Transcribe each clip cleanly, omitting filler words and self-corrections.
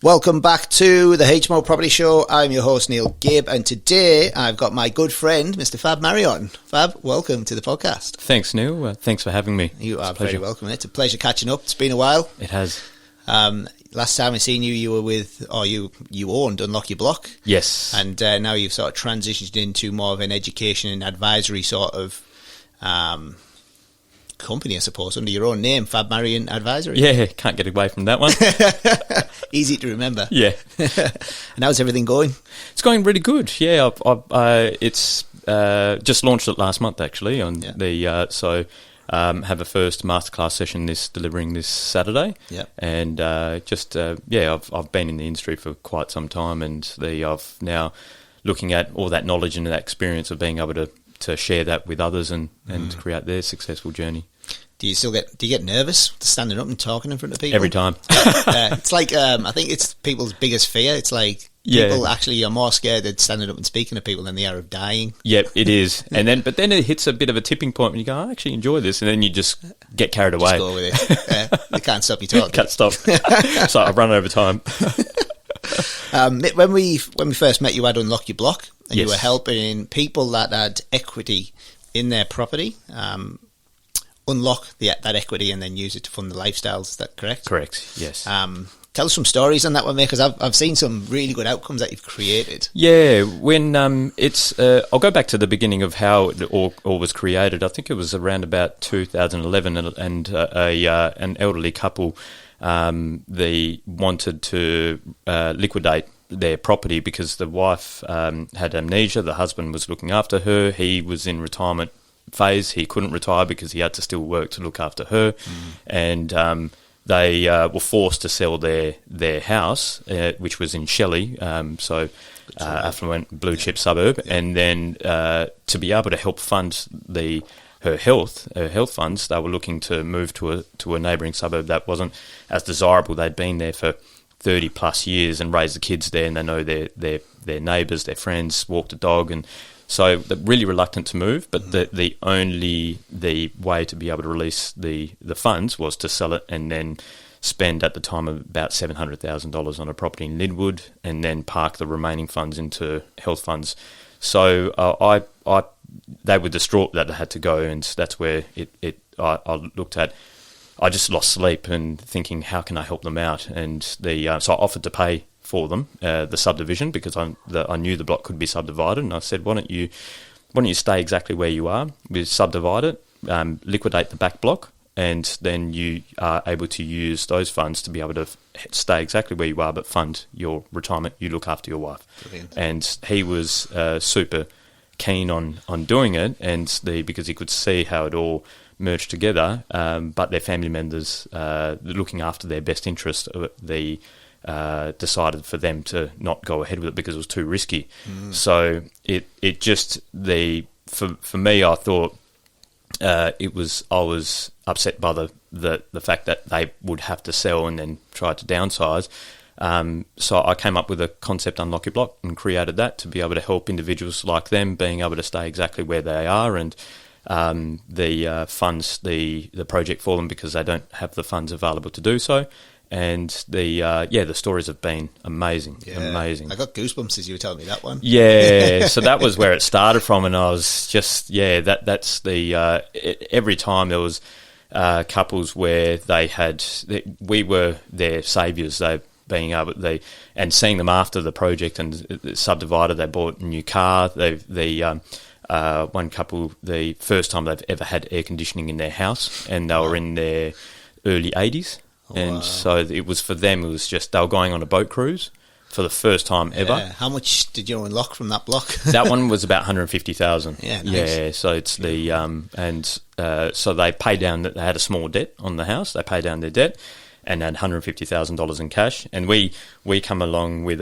Welcome back to the HMO Property Show. I'm your host, Neil Gibb, and today I've got my good friend, Mr. Fab Marion. Fab, welcome to the podcast. Thanks, Neil. Thanks for having me. You are very welcome. It's a pleasure catching up. It's been a while. It has. Last time I seen you, you were with, or you owned Unlock Your Block. Yes. And now you've sort of transitioned into more of an education and advisory sort of company, I suppose, under your own name, Fab Marion Advisory. Yeah, can't get away from that one. Easy to remember. Yeah. And how's everything going? It's going really good. Yeah, it's just launched it last month actually on have a first masterclass session delivering this Saturday. Yeah. And I've been in the industry for quite some time, and I've now looking at all that knowledge and that experience of being able to share that with others and create their successful journey. Do you get nervous standing up and talking in front of people? Every time. It's like I think it's people's biggest fear. It's like people actually are more scared of standing up and speaking to people than they are of dying. Yep, it is. But then it hits a bit of a tipping point when you go, I actually enjoy this, and then you just get carried away. Just go with it. They can't stop you talking. Can't stop. So I've run over time. When we first met, you had Unlock Your Block, and yes. You were helping people that had equity in their property unlock that equity and then use it to fund the lifestyles. Is that correct? Correct, yes. Tell us some stories on that one, mate, because I've seen some really good outcomes that you've created. Yeah, when I'll go back to the beginning of how it all was created. I think it was around about 2011, and an elderly couple, they wanted to liquidate their property because the wife had amnesia. The husband was looking after her. He was in retirement phase. He couldn't retire because he had to still work to look after her, and they were forced to sell their house, which was in Shelley, affluent blue chip suburb, and then to be able to help fund her health funds, they were looking to move to a neighbouring suburb that wasn't as desirable. They'd been there for 30 plus years and raised the kids there, and they know their neighbours, their friends, walk the dog, and so they're really reluctant to move. But the way to be able to release the funds was to sell it and then spend at the time of about $700,000 on a property in Linwood, and then park the remaining funds into health funds. So they were distraught that they had to go, and that's where I looked at. I just lost sleep and thinking, how can I help them out? And so I offered to pay for them the subdivision, because I knew the block could be subdivided, and I said, why don't you stay exactly where you are? We subdivide it, liquidate the back block, and then you are able to use those funds to be able to stay exactly where you are, but fund your retirement. You look after your wife. Brilliant. And he was super keen on doing it, and because he could see how it all merged together, but their family members looking after their best interest, decided for them to not go ahead with it because it was too risky. So it just for me, I thought I was upset by the fact that they would have to sell and then try to downsize. So I came up with a concept, Unlock Your Block, and created that to be able to help individuals like them being able to stay exactly where they are, and funds the project for them because they don't have the funds available to do so. And the stories have been amazing. Amazing. I got goosebumps as you were telling me that one. Yeah, so that was where it started from, and I was just that's every time there was couples where we were their saviours. They being able and seeing them after the project and subdivided, they bought a new car. One couple, the first time they've ever had air conditioning in their house, and they were in their early 80s. And so it was for them, it was just they were going on a boat cruise for the first time ever. How much did you unlock from that block? That one was about 150,000. Yeah, nice. Yeah, so it's so they paid down, they had a small debt on the house, they paid down their debt and had $150,000 in cash. And we come along with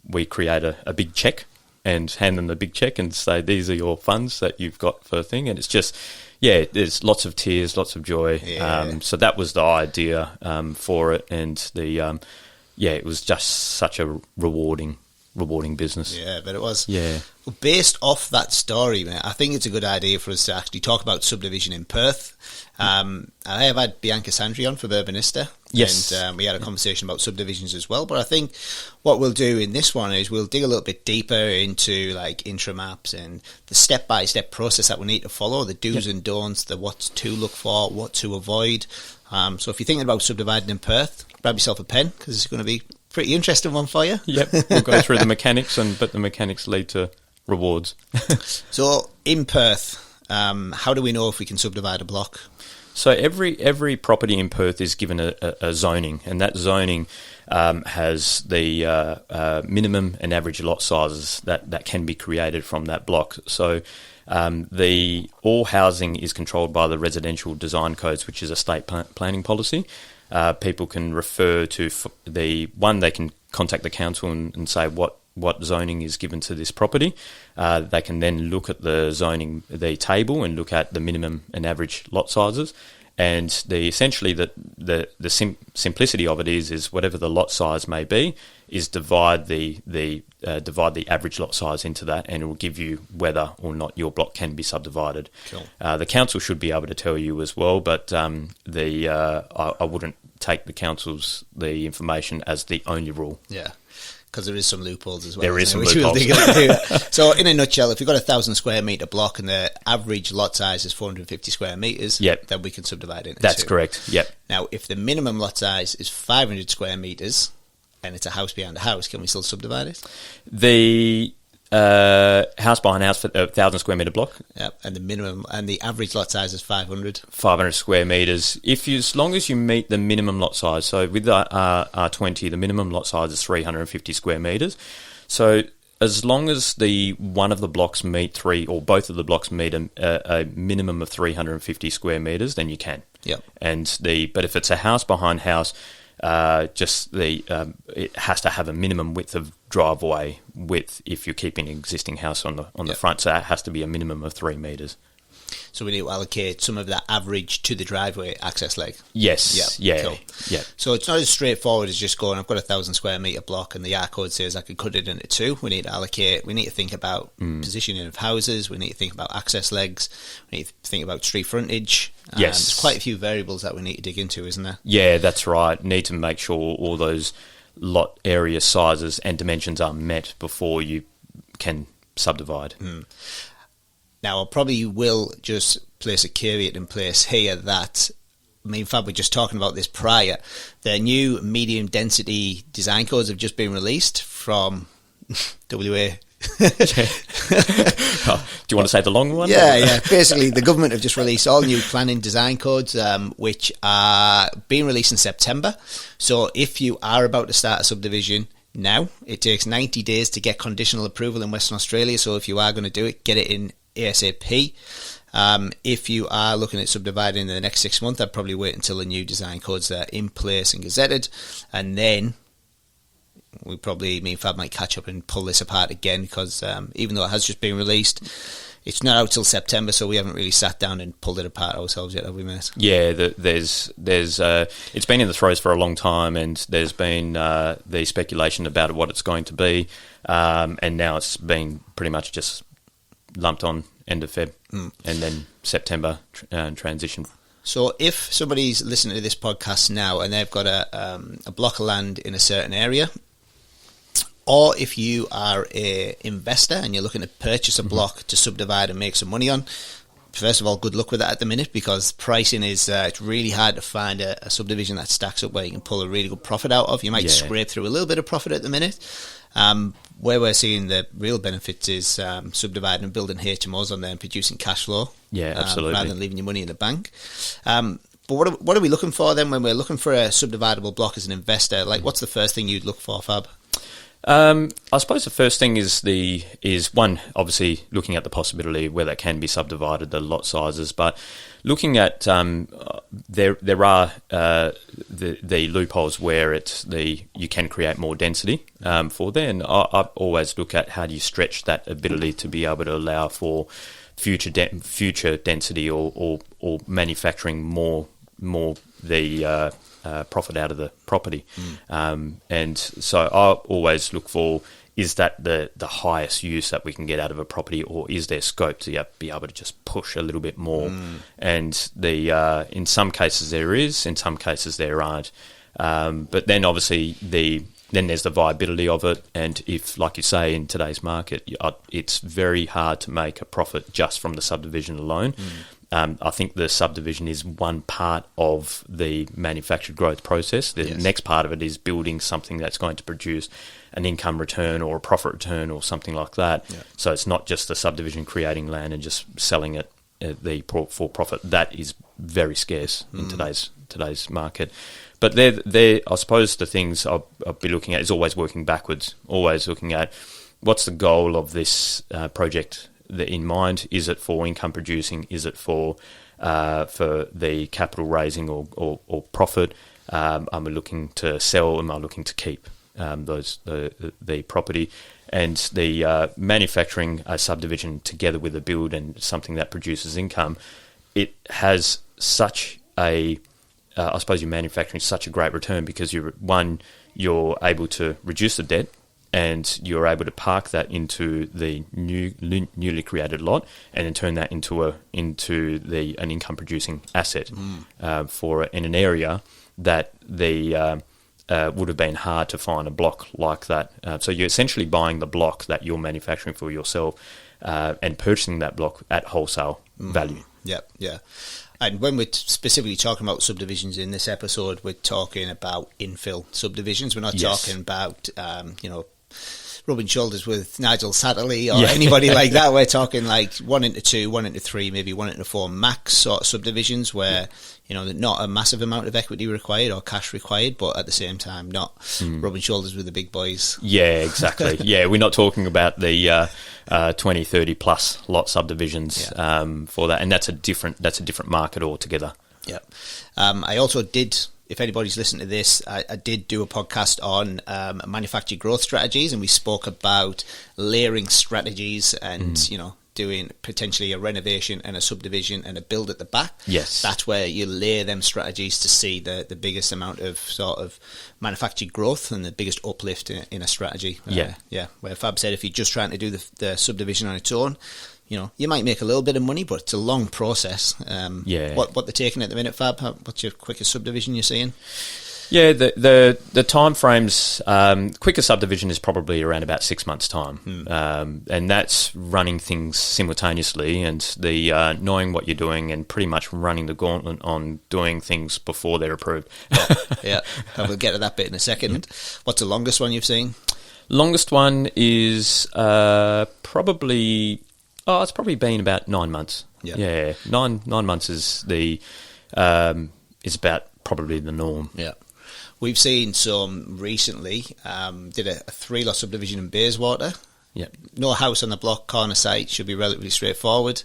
we create a big check and hand them the big check and say, these are your funds that you've got for a thing. And it's just, there's lots of tears, lots of joy. Yeah. So that was the idea for it. And it was just such a rewarding rewarding business. Yeah, but it was. Yeah. Well, based off that story, mate, I think it's a good idea for us to actually talk about subdivision in Perth. I have had Bianca Sandri on for Urbanista. Yes. And we had a conversation about subdivisions as well. But I think what we'll do in this one is we'll dig a little bit deeper into like intra-maps and the step-by-step process that we need to follow, the do's and don'ts, the what to look for, what to avoid. So if you're thinking about subdividing in Perth, grab yourself a pen because it's going to be a pretty interesting one for you. Yep, we'll go through the mechanics, but the mechanics lead to rewards. So in Perth, how do we know if we can subdivide a block? So every property in Perth is given a zoning, and that zoning has the minimum and average lot sizes that can be created from that block. So all housing is controlled by the residential design codes, which is a state planning policy. People can refer to they can contact the council and say what zoning is given to this property. They can then look at the table and look at the minimum and average lot sizes. And essentially the simplicity of it is whatever the lot size may be, is divide the average lot size into that, and it will give you whether or not your block can be subdivided. Cool. The council should be able to tell you as well, but I wouldn't take the information as the only rule. Yeah. Because there is some loopholes as well. There is some loopholes. So in a nutshell, if you've got a 1,000 square metre block and the average lot size is 450 square metres, then we can subdivide it into That's two. correct, yep. Now, if the minimum lot size is 500 square metres and it's a house behind a house, can we still subdivide it? The house behind house for 1,000 square metre block. Yep, and the minimum and the average lot size is 500. 500 square metres. As long as you meet the minimum lot size, so with the R20, the minimum lot size is 350 square metres. So as long as one of the blocks meet or both of the blocks meet a minimum of 350 square metres, then you can. Yep. But if it's a house behind house, it has to have a minimum width of driveway width if you're keeping an existing house on the front, so that has to be a minimum of 3 metres. So we need to allocate some of that average to the driveway access leg. Yes. Yep. Yeah. Cool. Yeah. So it's not as straightforward as just going, I've got a 1,000 square metre block and the R code says I could cut it into two. We need to allocate. We need to think about positioning of houses. We need to think about access legs. We need to think about street frontage. Yes. There's quite a few variables that we need to dig into, isn't there? Yeah, that's right. Need to make sure all those lot area sizes and dimensions are met before you can subdivide. Now, I probably will just place a caveat in place here that, Fab, we're just talking about this prior. The new medium density design codes have just been released from WA. Do you want to say the long one? Yeah. Basically, the government have just released all new planning design codes, which are being released in September. So if you are about to start a subdivision now, it takes 90 days to get conditional approval in Western Australia. So if you are going to do it, get it in ASAP. If you are looking at subdividing in the next 6 months, I'd probably wait until the new design codes are in place and gazetted, and then me and Fab might catch up and pull this apart again, because even though it has just been released, it's not out till September, so we haven't really sat down and pulled it apart ourselves yet, have we, mate? Yeah, there's it's been in the throes for a long time, and there's been the speculation about what it's going to be, and now it's been pretty much just lumped on end of Feb, and then September transition. So if somebody's listening to this podcast now and they've got a block of land in a certain area, or if you are a investor and you're looking to purchase a block to subdivide and make some money on, first of all, good luck with that at the minute, because pricing is it's really hard to find a subdivision that stacks up where you can pull a really good profit out of. You might scrape through a little bit of profit at the minute. Where we're seeing the real benefits is subdividing and building HMOs on there and producing cash flow. Yeah, absolutely. Rather than leaving your money in the bank. But what are we looking for then when we're looking for a subdividable block as an investor? Like, what's the first thing you'd look for, Fab? I suppose the first thing is one, obviously looking at the possibility where that can be subdivided, the lot sizes, but looking at there are the loopholes where you can create more density for there, and I always look at how do you stretch that ability to be able to allow for future density or manufacturing more more the profit out of the property. And so I always look for, is that the highest use that we can get out of a property, or is there scope to be able to just push a little bit more? And in some cases there is, in some cases there aren't. But then obviously then there's the viability of it, and if, like you say, in today's market, it's very hard to make a profit just from the subdivision alone. I think the subdivision is one part of the manufactured growth process. The next part of it is building something that's going to produce an income return or a profit return or something like that. So it's not just the subdivision creating land and just selling it for profit. That is very scarce in today's market. But they're, I suppose, the things I'll be looking at is always working backwards, always looking at what's the goal of this project in mind. Is it for income producing? Is it for the capital raising or profit? Am I looking to sell? Am I looking to keep the property? And the manufacturing a subdivision together with a build and something that produces income, it has such a I suppose you're manufacturing such a great return because you're able to reduce the debt, and you're able to park that into the newly created lot, and then turn that into an income producing asset in an area that would have been hard to find a block like that. So you're essentially buying the block that you're manufacturing for yourself and purchasing that block at wholesale value. Yeah. And when we're specifically talking about subdivisions in this episode, we're talking about infill subdivisions. We're not talking about, rubbing shoulders with Nigel Satterley or anybody like that. We're talking like 1 into 2, 1 into 3, maybe 1 into 4 max sort of subdivisions where, not a massive amount of equity required or cash required, but at the same time not rubbing shoulders with the big boys. Yeah, exactly. We're not talking about the 20, 30 plus lot subdivisions for that, and that's a different market altogether. Yeah. I also did, if anybody's listening to this, I did do a podcast on manufactured growth strategies, and we spoke about layering strategies and, doing potentially a renovation and a subdivision and a build at the back. Yes. That's where you layer them strategies to see the biggest amount of sort of manufactured growth and the biggest uplift in a strategy. Where Fab said if you're just trying to do the subdivision on its own, you might make a little bit of money, but it's a long process. What they're taking at the minute, Fab? What's your quickest subdivision you're seeing? Yeah, the time frames, quicker subdivision is probably around about 6 months' time. And that's running things simultaneously and the knowing what you're doing and pretty much running the gauntlet on doing things before they're approved. Yeah. We'll get to that bit in a second. What's the longest one you've seen? Longest one is probably... Oh, it's probably been about 9 months. Yeah, 9 months is about probably the norm. Yeah, we've seen some recently. Did a 3-lot subdivision in Bayswater. Yeah, no house on the block, corner site, should be relatively straightforward.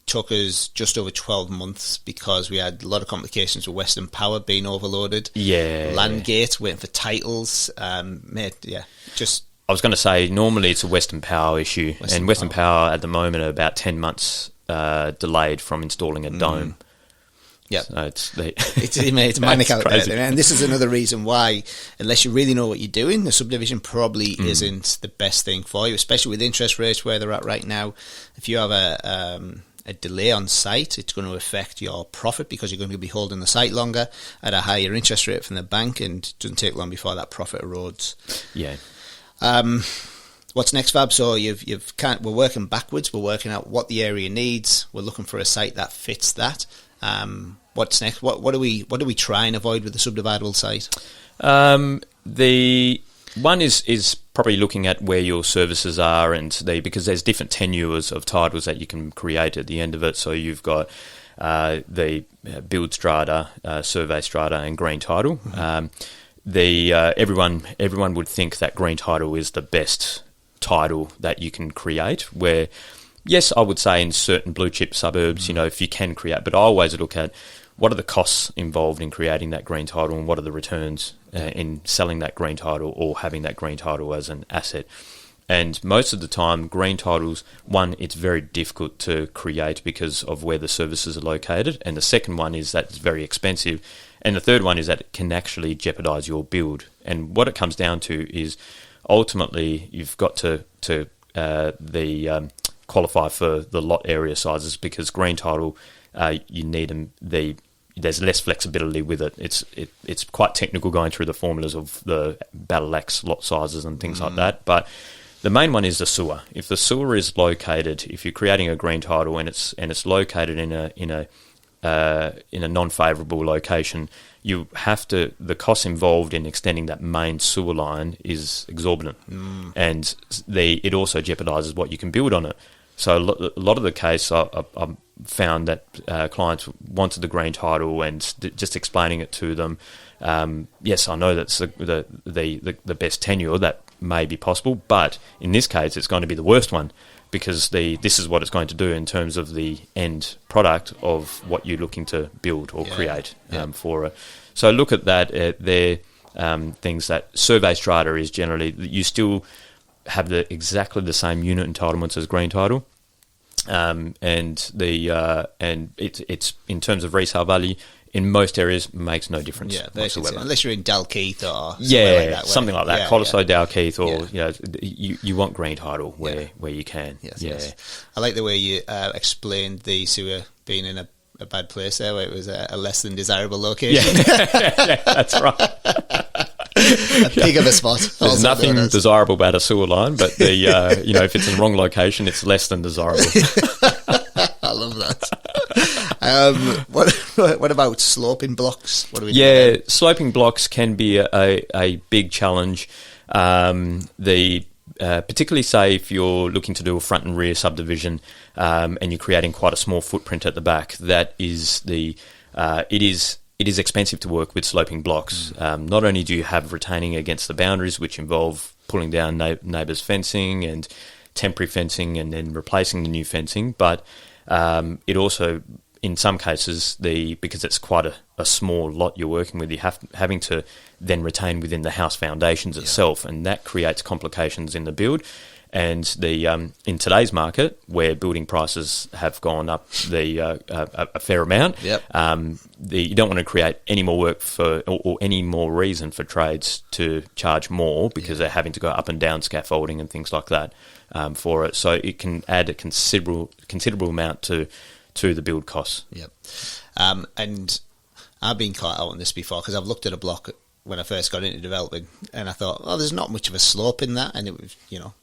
Took us just over 12 months because we had a lot of complications with Western Power being overloaded. Yeah, Landgate waiting for titles. I was going to say, normally it's a Western Power issue, and Western Power at the moment are about 10 months delayed from installing a dome. Yeah, so it's a manic out there, and this is another reason why, unless you really know what you're doing, the subdivision probably isn't the best thing for you, especially with interest rates where they're at right now. If you have a delay on site, it's going to affect your profit because you're going to be holding the site longer at a higher interest rate from the bank, and it doesn't take long before that profit erodes. Yeah. What's next, Fab? So we're working backwards. We're working out what the area needs. We're looking for a site that fits that. What's next? What do we try and avoid with the subdividable site? The one is probably looking at where your services are because there's different tenures of titles that you can create at the end of it. So you've got the build strata, survey strata, and green title. Everyone would think that green title is the best title that you can create, where yes, I would say in certain blue chip suburbs, if you can create, but I always look at what are the costs involved in creating that green title and what are the returns in selling that green title or having that green title as an asset. And most of the time, green titles, one, it's very difficult to create because of where the services are located. And the second one is that it's very expensive. And the third one is that it can actually jeopardise your build. And what it comes down to is ultimately you've got to qualify for the lot area sizes, because green title, you need them. There's less flexibility with it. It's quite technical going through the formulas of the battle axe lot sizes and things like that. But the main one is the sewer. If the sewer is located, if you're creating a green title and it's located in a non-favourable location, you have to. The cost involved in extending that main sewer line is exorbitant, and it also jeopardises what you can build on it. So a lot of the case, I found that clients wanted the green title, and just explaining it to them. Yes, I know that's the best tenure that may be possible, but in this case, it's going to be the worst one, because this is what it's going to do in terms of the end product of what you're looking to build or create for it. So look at that. They're things that survey strata is generally, you still have exactly the same unit entitlements as green title, and it's in terms of resale value in most areas makes no difference whatsoever. Unless you're in Dalkeith or something like that, Cottesloe, Dalkeith, or you want green title where you can. Yes. I like the way you explained the sewer being in a bad place there, where it was a less than desirable location. Yeah, that's right. A pig of a spot. There's nothing desirable about a sewer line, but if it's in the wrong location, it's less than desirable. I love that. What about sloping blocks? What do we do? Sloping blocks can be a big challenge. Particularly say if you're looking to do a front and rear subdivision, and you're creating quite a small footprint at the back, that is it is expensive to work with sloping blocks. Not only do you have retaining against the boundaries, which involve pulling down neighbours' fencing and temporary fencing and then replacing the new fencing, but it also, in some cases, because it's quite a small lot you're working with, you're having to then retain within the house foundations itself, and that creates complications in the build. And in today's market, where building prices have gone up a fair amount, you don't want to create any more work or any more reason for trades to charge more, because they're having to go up and down scaffolding and things like that for it. So it can add a considerable amount to the build costs. And I've been caught out on this before, because I've looked at a block when I first got into developing, and I thought, there's not much of a slope in that, and it was,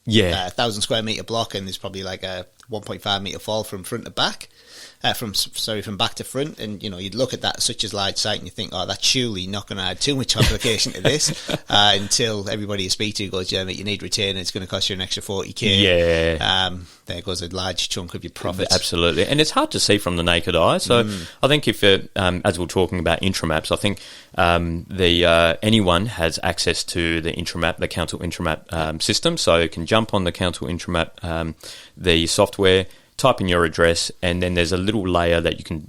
1,000 square metre block, and there's probably like a 1.5 metre fall from front to back, from back to front, and you'd look at that such as large site and you think, that's surely not going to add too much complication to this, until everybody you speak to goes, mate, you need retainer, it's going to cost you an extra 40k. There goes a large chunk of your profit. Absolutely, and it's hard to see from the naked eye. So I think if as we're talking about intramaps, I think anyone has access to the intramap, the council intramap system, so you can jump on the council intramap, the software, type in your address, and then there's a little layer that you can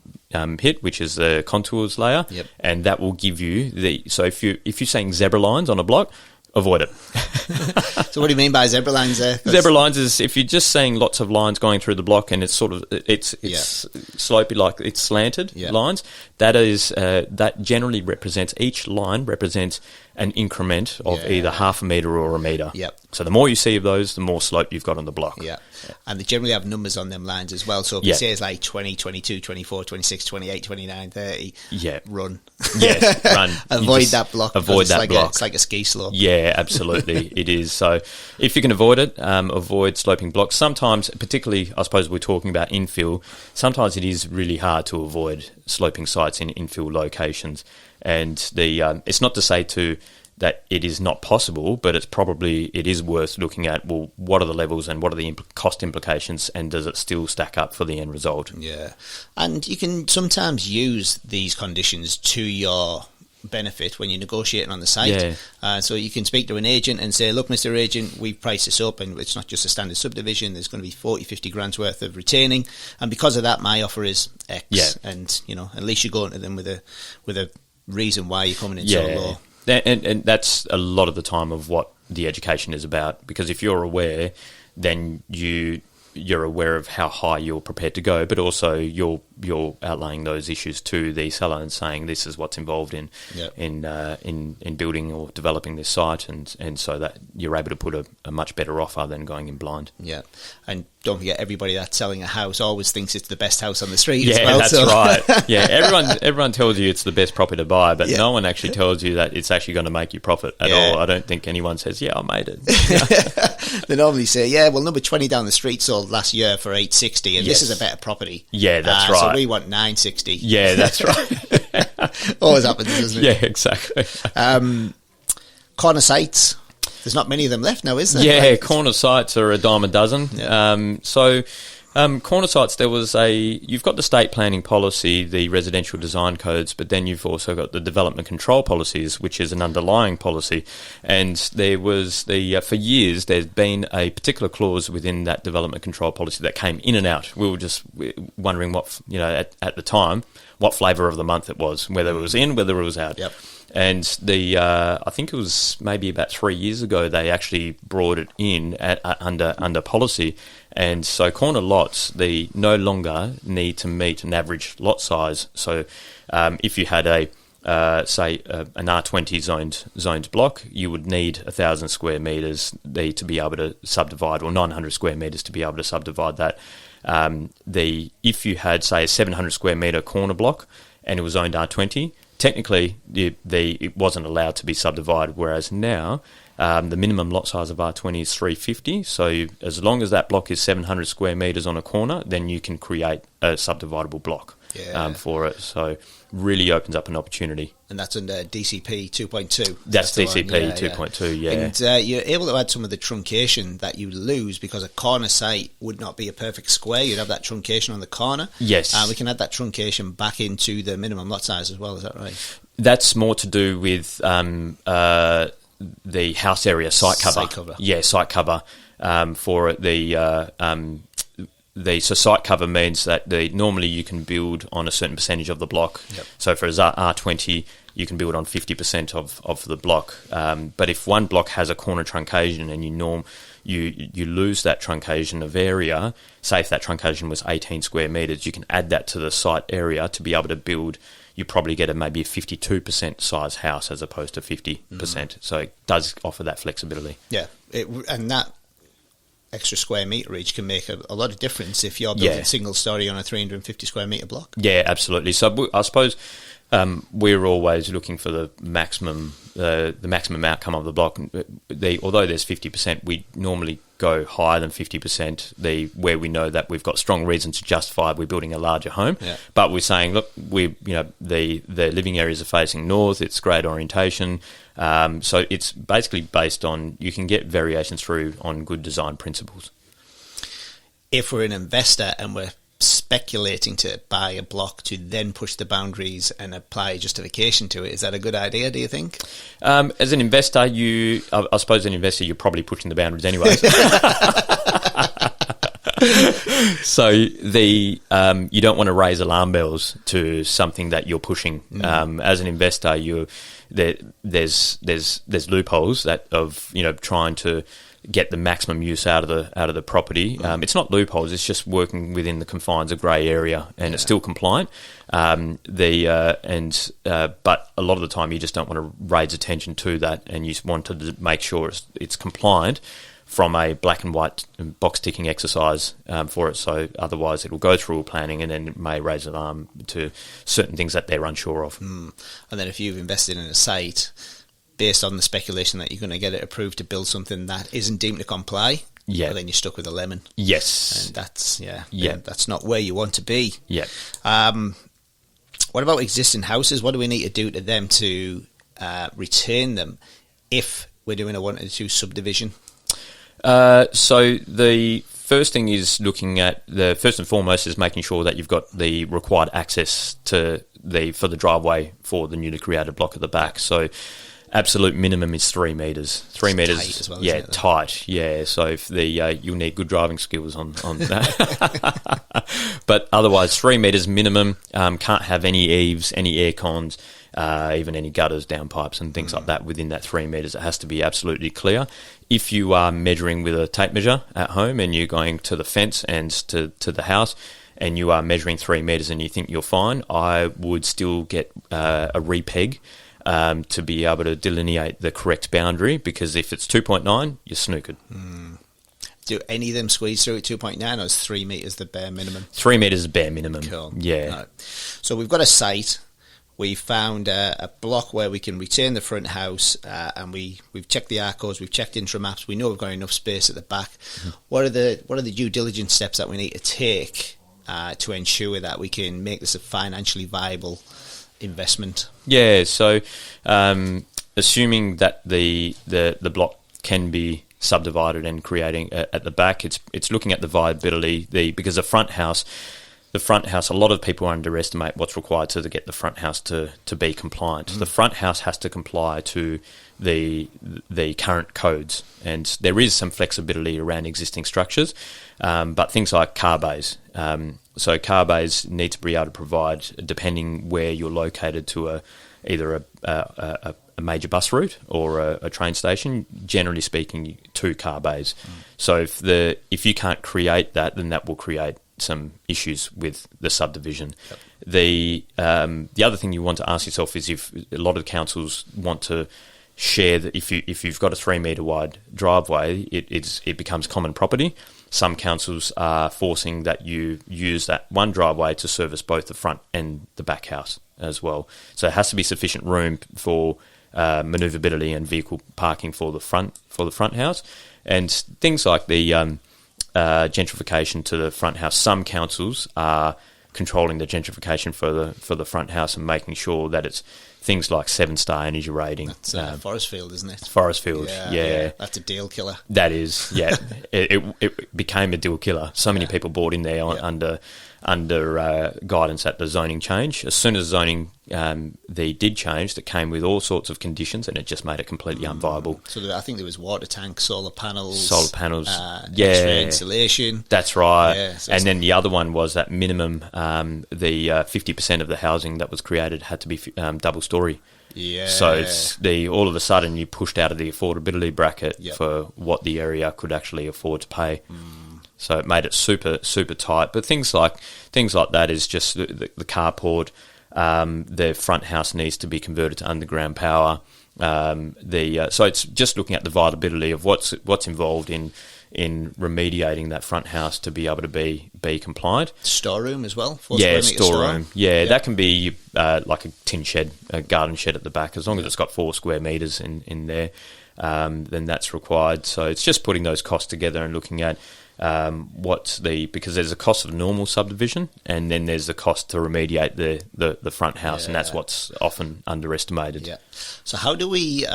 hit, which is the contours layer, and that will give you so if you're saying zebra lines on a block, avoid it. So what do you mean by zebra lines there? Zebra lines is if you're just seeing lots of lines going through the block and it's sort of it's slopey, like it's slanted lines. That is that generally represents, each line represents an increment of either half a metre or a metre. So the more you see of those, the more slope you've got on the block. And they generally have numbers on them lines as well. So if it says like 20, 22, 24, 26, 28, 29, 30, run. Yes, run. Avoid that block. Avoid that block. It's like a ski slope. Yeah, absolutely. It is. So if you can avoid it, avoid sloping blocks. Sometimes, particularly, I suppose we're talking about infill, sometimes it is really hard to avoid sloping sites in infill locations. And it's not to say that it is not possible, but it is worth looking at, well, what are the levels and what are the cost implications, and does it still stack up for the end result? Yeah. And you can sometimes use these conditions to your benefit when you're negotiating on the site. So you can speak to an agent and say, look, Mr. Agent, we've priced this up and it's not just a standard subdivision, there's going to be 40, 50 grand's worth of retaining, and because of that my offer is X. And at least you're going to them with a reason why you're coming in so low. and that's a lot of the time of what the education is about, because if you're aware, then you're aware of how high you're prepared to go, but also you're outlaying those issues to the seller and saying this is what's involved in building or developing this site, and so that you're able to put a much better offer than going in blind. Yeah, and don't forget, everybody that's selling a house always thinks it's the best house on the street. Yeah, as well, that's right. Yeah, everyone tells you it's the best property to buy, but no one actually tells you that it's actually going to make you profit at all. I don't think anyone says, "Yeah, I made it." They normally say, "Yeah, well, number 20 down the street sold last year for 860, and this is a better property." Yeah, that's right. So we want 960. Yeah, that's right. Always happens, doesn't it? Yeah, exactly. Corner sites. There's not many of them left now, is there? Yeah, corner sites are a dime a dozen. Yeah. Corner sites, you've got the state planning policy, the residential design codes, but then you've also got the development control policies, which is an underlying policy. And there was for years, there's been a particular clause within that development control policy that came in and out. We were just wondering what, at the time, what flavour of the month it was, whether it was in, whether it was out. Yep. And I think it was maybe about 3 years ago they actually brought it in under policy, and so corner lots, they no longer need to meet an average lot size. So if you had an R20 zoned block, you would need 1,000 square metres to be able to subdivide, or 900 square metres to be able to subdivide that. If you had, say, a 700 square metre corner block and it was zoned R20, technically it wasn't allowed to be subdivided, whereas now the minimum lot size of R20 is 350. So as long as that block is 700 square metres on a corner, then you can create a subdividable block for it. So really opens up an opportunity. And that's under DCP 2.2. That's DCP 2.2, yeah. And you're able to add some of the truncation that you lose, because a corner site would not be a perfect square. You'd have that truncation on the corner. Yes. We can add that truncation back into the minimum lot size as well, is that right? That's more to do with the house area site cover. Site cover. Yeah, site cover for so site cover means that normally you can build on a certain percentage of the block. Yep. So for R20, you can build on 50% of the block. But if one block has a corner truncation and you lose that truncation of area, say if that truncation was 18 square metres, you can add that to the site area to be able to build. You probably get maybe a 52% size house as opposed to 50%. So it does offer that flexibility. Yeah, and that extra square meterage can make a lot of difference if you're building single story on a 350 square metre block. Yeah, absolutely. So I suppose we're always looking for the maximum outcome of the block. Although there's 50%, we normally go higher than 50%. Where we know that we've got strong reason to justify we're building a larger home, but we're saying, look, the living areas are facing north. It's great orientation. So it's basically based on, you can get variations through on good design principles. If we're an investor and we're speculating to buy a block to then push the boundaries and apply justification to it, is that a good idea, do you think? As an investor, I suppose you're probably pushing the boundaries anyway. So you don't want to raise alarm bells to something that you're pushing. As an investor, there's loopholes of trying to get the maximum use out of the property. It's not loopholes; it's just working within the confines of grey area, and it's still compliant. But a lot of the time, you just don't want to raise attention to that, and you just want to make sure it's compliant from a black and white box ticking exercise for it. So otherwise, it will go through all planning, and then it may raise alarm to certain things that they're unsure of. And then if you've invested in a site based on the speculation that you're going to get it approved to build something that isn't deemed to comply, well, then you're stuck with a lemon. Yes. And that's not where you want to be. Yeah. What about existing houses? What do we need to do to them to retain them if we're doing a 1 to 2 subdivision? So the first thing is first and foremost is making sure that you've got the required access for the driveway for the newly created block at the back. So absolute minimum is 3 metres. 3 metres, tight as well, yeah, isn't it, tight. Yeah, so if you'll need good driving skills on that. But otherwise, 3 metres minimum. Can't have any eaves, any air cons. even any gutters, downpipes and things like that within that 3 metres. It has to be absolutely clear. If you are measuring with a tape measure at home and you're going to the fence and to the house and you are measuring 3 metres and you think you're fine, I would still get a repeg to be able to delineate the correct boundary, because if it's 2.9, you're snookered. Do any of them squeeze through at 2.9, or is 3 metres the bare minimum? 3 metres is bare minimum. Cool. Yeah. Right. So we've got a site. We found a block where we can retain the front house, and we've checked the ARCOs, we've checked intramaps. We know we've got enough space at the back. What are the due diligence steps that we need to take to ensure that we can make this a financially viable investment? Yeah. So, assuming that the block can be subdivided and creating at the back, it's looking at the viability. Because the front house, a lot of people underestimate what's required to get the front house to be compliant. The front house has to comply to the current codes, and there is some flexibility around existing structures, but things like car bays. So car bays need to be able to provide, depending where you're located, to either a major bus route or a train station. Generally speaking, 2 car bays. So if you can't create that, then that will create some issues with the subdivision. Yep. The other thing you want to ask yourself is, if a lot of councils want to share that, if you've got a 3 metre wide driveway, it becomes common property. Some councils are forcing that you use that one driveway to service both the front and the back house as well. So there has to be sufficient room for manoeuvrability and vehicle parking for the front house, and things like the gentrification to the front house. Some councils are controlling the gentrification for the front house and making sure that it's things like 7-star energy rating. That's Forestfield, isn't it? Forestfield, yeah. That's a deal killer. That is, yeah. it became a deal killer. So many people bought in there under guidance at the zoning change. As soon as zoning they did change, that came with all sorts of conditions, and it just made it completely unviable. So I think there was water tanks, solar panels, X-ray insulation. That's right. Yeah, so and then the other one was that minimum, the 50% of the housing that was created had to be double story. Yeah. So it's all of a sudden you pushed out of the affordability bracket for what the area could actually afford to pay. So it made it super, super tight. But things like that is just the carport. The front house needs to be converted to underground power. So it's just looking at the viability of what's involved in remediating that front house to be able to be compliant. Storeroom as well? Storeroom. Yeah, that can be like a tin shed, a garden shed at the back. As long as it's got 4 square metres in there, then that's required. So it's just putting those costs together and looking at because there's a cost of normal subdivision, and then there's the cost to remediate the front house, and that's what's often underestimated. Yeah. So how do we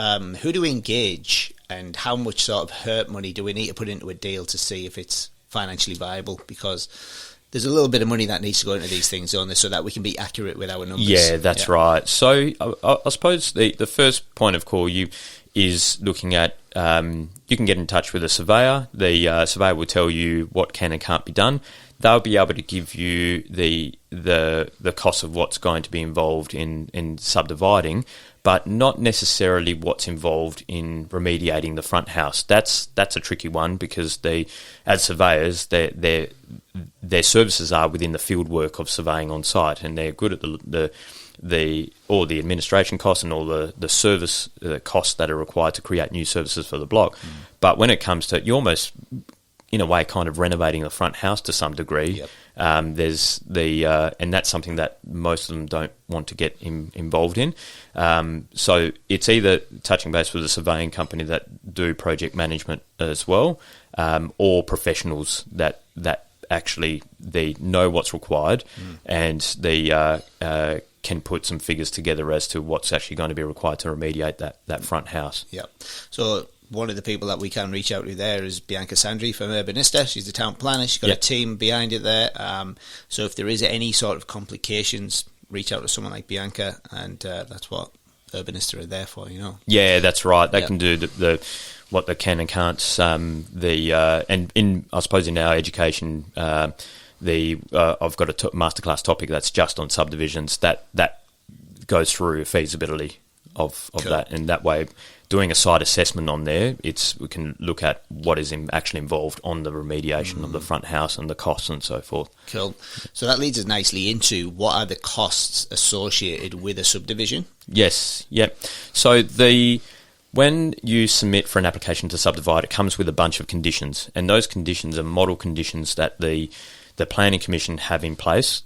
who do we engage, and how much sort of hurt money do we need to put into a deal to see if it's financially viable? Because there's a little bit of money that needs to go into these things on this, so that we can be accurate with our numbers. Yeah, that's right. So I suppose the first point of call is looking at, you can get in touch with a surveyor. The surveyor will tell you what can and can't be done. They'll be able to give you the cost of what's going to be involved in subdividing, but not necessarily what's involved in remediating the front house. That's a tricky one, because as surveyors, their services are within the field work of surveying on site, and they're good at all the administration costs and all the service costs that are required to create new services for the block. But when it comes to, you're almost, in a way, kind of renovating the front house to some degree. Yep. There's and that's something that most of them don't want to get involved in. So it's either touching base with a surveying company that do project management as well, or professionals that actually they know what's required, and they can put some figures together as to what's actually going to be required to remediate that front house. Yeah. So one of the people that we can reach out to there is Bianca Sandri from Urbanista. She's the town planner. She's got a team behind it there. So if there is any sort of complications, reach out to someone like Bianca, and that's what Urbanista are there for, Yeah, that's right. They can do the what they can and can't. And I suppose in our education, I've got a masterclass topic that's just on subdivisions. That goes through feasibility of Cool. that, and that way, doing a site assessment on there, we can look at what is actually involved on the remediation of the front house and the costs and so forth. Cool. So that leads us nicely into what are the costs associated with a subdivision? Yes, yep. So when you submit for an application to Subdivide, it comes with a bunch of conditions, and those conditions are model conditions that the Planning Commission have in place.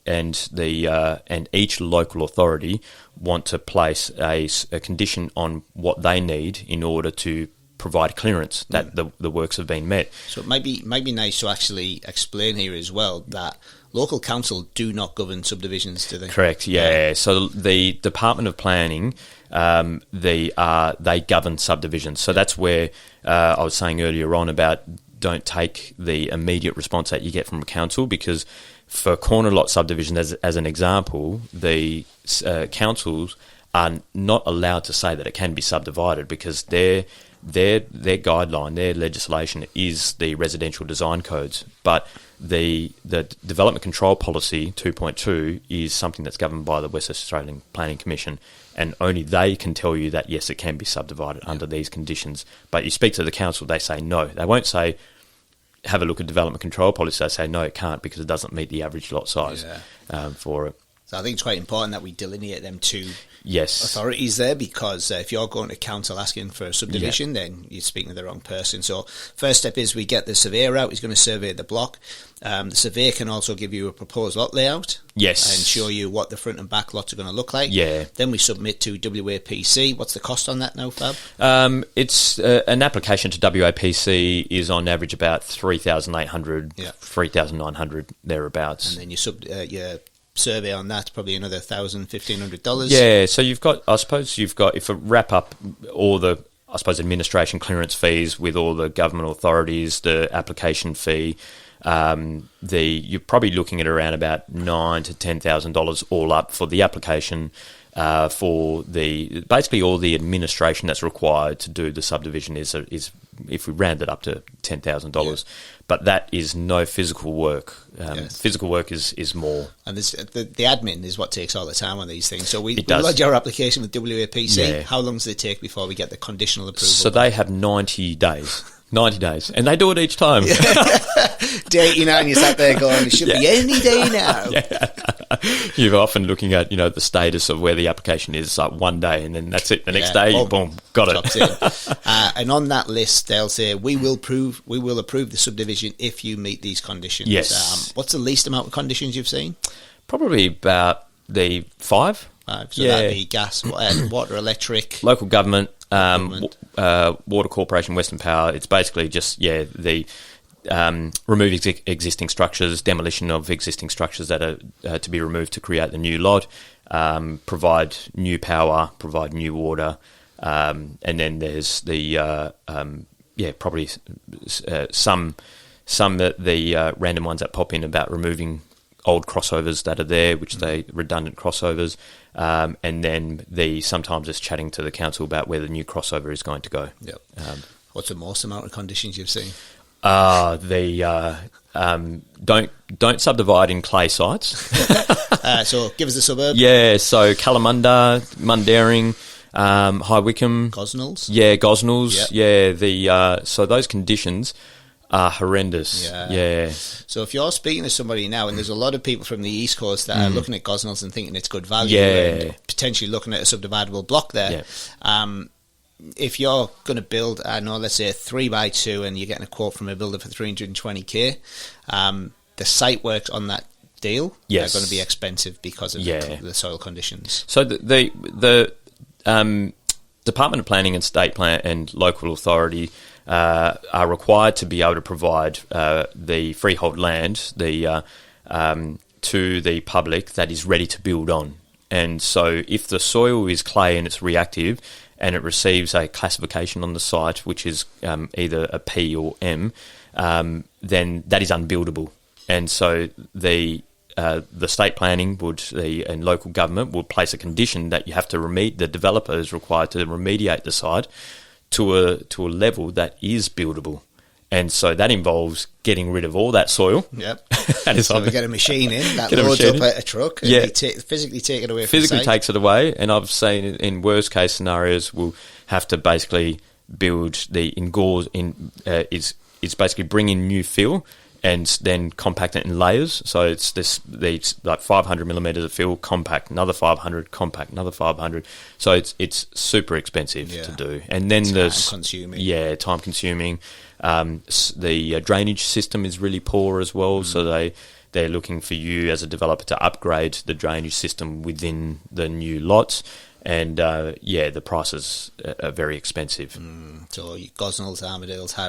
And each local authority want to place a condition on what they need in order to provide clearance that the works have been met. So it might be nice to actually explain here as well that local council do not govern subdivisions, do they? Correct. Yeah. So the Department of Planning, they govern subdivisions. So that's where I was saying earlier on about don't take the immediate response that you get from a council, because for corner lot subdivision, as an example, the councils are not allowed to say that it can be subdivided, because their guideline, their legislation is the residential design codes. But the Development Control Policy 2.2 is something that's governed by the West Australian Planning Commission, and only they can tell you that, yes, it can be subdivided under these conditions. But you speak to the council, they say no. They won't say, have a look at Development Control Policy. They say, no, it can't, because it doesn't meet the average lot size for it. So I think it's quite important that we delineate them two Yes. authorities there, because if you're going to council asking for a subdivision, then you're speaking to the wrong person. So first step is we get the surveyor out. He's going to survey the block. The surveyor can also give you a proposed lot layout. Yes. And show you what the front and back lots are going to look like. Yeah. Then we submit to WAPC. What's the cost on that now, Fab? It's an application to WAPC is on average about 3,800, 3,900 thereabouts. And then your survey on that's probably another $1,000-$1,500. Yeah, so if I wrap up all the, I suppose, administration clearance fees with all the government authorities, the application fee, you're probably looking at around about $9,000 to $10,000 all up for the application, for basically all the administration that's required to do the subdivision is if we round it up to $10,000. But that is no physical work. Physical work is more. And the admin is what takes all the time on these things. So we lodge our application with WAPC. Yeah. How long does it take before we get the conditional approval? So they have 90 days. 90 days. And they do it each time. Day, and you sat there going, it should be any day now. You're often looking at, the status of where the application is, like one day, and then that's it. The next day, boom, got it. And on that list, they'll say, we will approve the subdivision if you meet these conditions. Yes. What's the least amount of conditions you've seen? Probably about the 5. So that'd be gas, water, electric. Local government. Water Corporation, Western Power. It's basically just the remove existing structures, demolition of existing structures that are to be removed to create the new lot, provide new power, provide new water, and then there's the probably some of the random ones that pop in about removing old crossovers that are there, which they redundant crossovers, and then sometimes it's chatting to the council about where the new crossover is going to go. Yep. What's the most amount of conditions you've seen? Don't subdivide in clay sites. So give us a suburb. Yeah, so Kalamunda, Mundaring, High Wycombe, Gosnells. Yeah, Gosnells. Yep. Yeah, so those conditions are horrendous. Yeah. So if you're speaking to somebody now, and there's a lot of people from the East Coast that are looking at Gosnells and thinking it's good value, and potentially looking at a subdividable block there. If you're going to build, let's say a 3x2, and you're getting a quote from a builder for $320K, the site works on that deal are going to be expensive because of the soil conditions. So the Department of Planning and State Plan and local authority are required to be able to provide the freehold land to the public that is ready to build on. And so if the soil is clay and it's reactive and it receives a classification on the site, which is either a P or M, then that is unbuildable. And so the state planning and local government would place a condition that you have to the developer is required to remediate the site to a level that is buildable. And so that involves getting rid of all that soil. Yep. And So we get a machine in that loads up a truck, and you physically take it away from the physically site. takes it away. And I've seen in worst case scenarios, we'll have to basically build the engorge is basically bring in new fill and then compact it in layers. So it's like 500 millimeters of fill, compact, another 500, compact, another 500. So it's super expensive to do. And then there's time-consuming. Yeah, time consuming. The drainage system is really poor as well. So they're looking for you as a developer to upgrade the drainage system within the new lots. And the prices are very expensive. So Gosnells, Armadales, High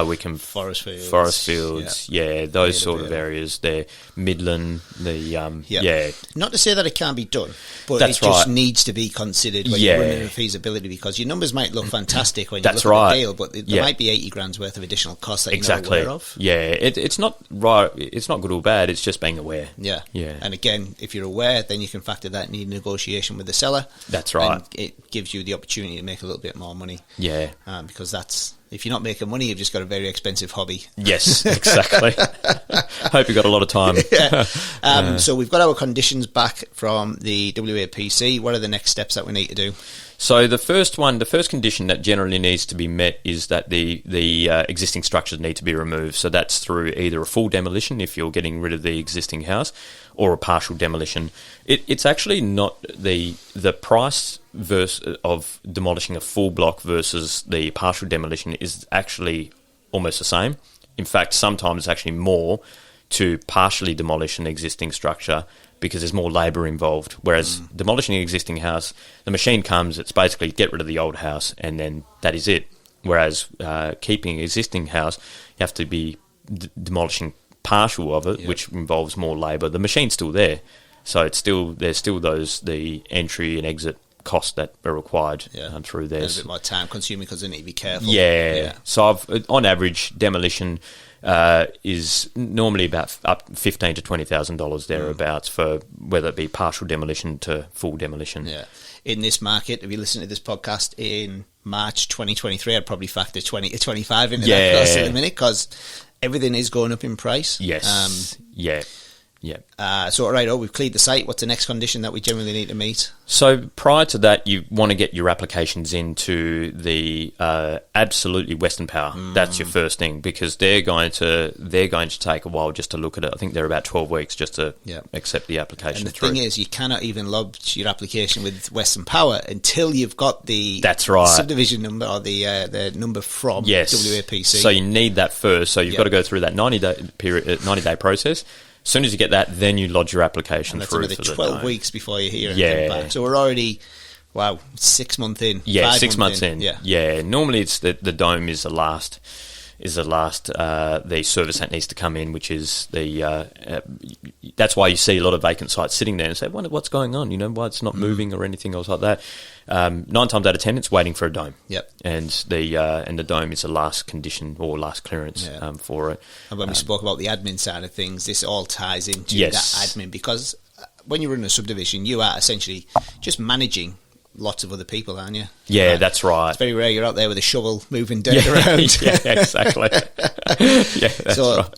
Wycombe, Forest Fields, those sort of areas. They're Midland, Not to say that it can't be done, but That's it just right. needs to be considered when you're running a feasibility, because your numbers might look fantastic when you That's look at right. the deal, but there might be 80 grand's worth of additional costs that you're not aware of. Yeah, it's not right. It's not good or bad. It's just being aware. Yeah. Yeah. And again, if you're aware, then you can factor that in your negotiation with the seller. That's right. And it gives you the opportunity to make a little bit more money. Yeah. Because if you're not making money, you've just got a very expensive hobby. Yes, exactly. Hope you got a lot of time. So we've got our conditions back from the WAPC. What are the next steps that we need to do? So the first condition that generally needs to be met is that the existing structures need to be removed. So that's through either a full demolition if you're getting rid of the existing house, or a partial demolition. It's actually not the price of demolishing a full block versus the partial demolition is actually almost the same. In fact, sometimes it's actually more to partially demolish an existing structure because there's more labour involved. Whereas demolishing an existing house, the machine comes, it's basically get rid of the old house and then that is it. Whereas keeping an existing house, you have to be demolishing partial of it, which involves more labour. The machine's still there, so there's still the entry and exit costs that are required through there. And a bit more time consuming because they need to be careful. Yeah. So on average, demolition is normally about up $15,000 to $20,000 thereabouts for whether it be partial demolition to full demolition. Yeah. In this market, if you listen to this podcast in March 2023, I'd probably factor 20 to 25 into that cost at the minute, because everything is going up in price. Yes. Yeah. So, all right, we've cleared the site. What's the next condition that we generally need to meet? So prior to that, you want to get your applications into the absolutely Western Power. That's your first thing, because they're going to take a while just to look at it. I think they're about 12 weeks just to accept the application. And the thing is, you cannot even lodge your application with Western Power until you've got the subdivision number or the number from WAPC. So you need that first. So you've got to go through that 90-day process. As soon as you get that, then you lodge your application and through. That's another 12 weeks before you hear anything back. So we're already, 6 months in. Yeah, 6 months in. Yeah. Normally it's the dome is the last. The service that needs to come in, which is that's why you see a lot of vacant sites sitting there and say, wonder what's going on, why it's not moving or anything else like that. 9 times out of 10, it's waiting for a dome. Yep. And the dome is the last condition or last clearance for it. And when we spoke about the admin side of things, this all ties into that admin, because when you run a subdivision, you are essentially just managing lots of other people, aren't you? Yeah, that's right. It's very rare you're out there with a shovel moving dirt around. Yeah, exactly. That's right.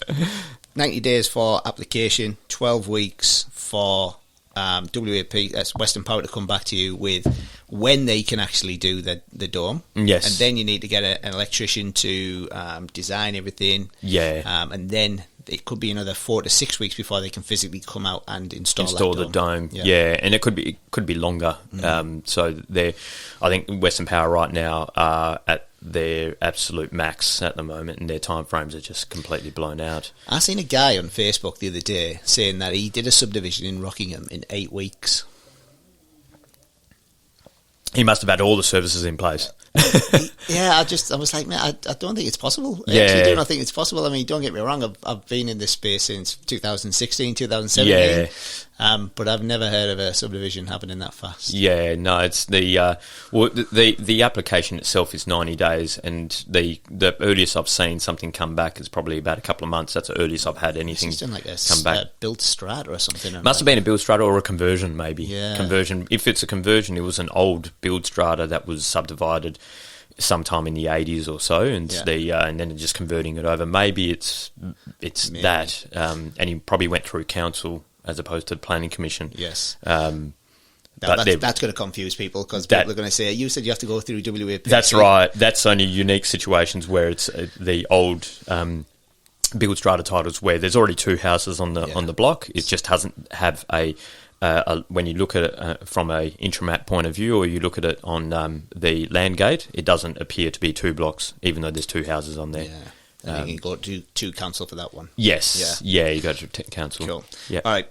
90 days for application, 12 weeks for WAP, that's Western Power, to come back to you with when they can actually do the dome. Yes. And then you need to get an electrician to design everything. Yeah. And then it could be another 4 to 6 weeks before they can physically come out and install the dome. Yeah, and it could be longer. So I think Western Power right now are at their absolute max at the moment, and their timeframes are just completely blown out. I seen a guy on Facebook the other day saying that he did a subdivision in Rockingham in 8 weeks. He must have had all the services in place. I was like, man, I don't think it's possible. I actually do not think it's possible. I mean, don't get me wrong, I've been in this space since 2016, 2017, but I've never heard of a subdivision happening that fast. Yeah, no, it's the application itself is 90 days, and the earliest I've seen something come back is probably about a couple of months. That's the earliest I've had anything come back. Built strata or something. Must have been a build strata or a conversion, maybe. Yeah. Conversion. If it's a conversion, it was an old build strata that was subdivided sometime in the 80s or so, and and then just converting it over. Maybe it's that, and he probably went through council as opposed to planning commission. Yes. But that's going to confuse people, because people are going to say, you said you have to go through WAPC. That's right. That's only unique situations where it's the old build strata titles where there's already 2 houses on the block. It just doesn't have a when you look at it from a intramap point of view, or you look at it on the Landgate, it doesn't appear to be 2 blocks, even though there's 2 houses on there. Yeah. And you go to council for that one. Yes. Yeah, you go to council. Cool. Yeah. All right.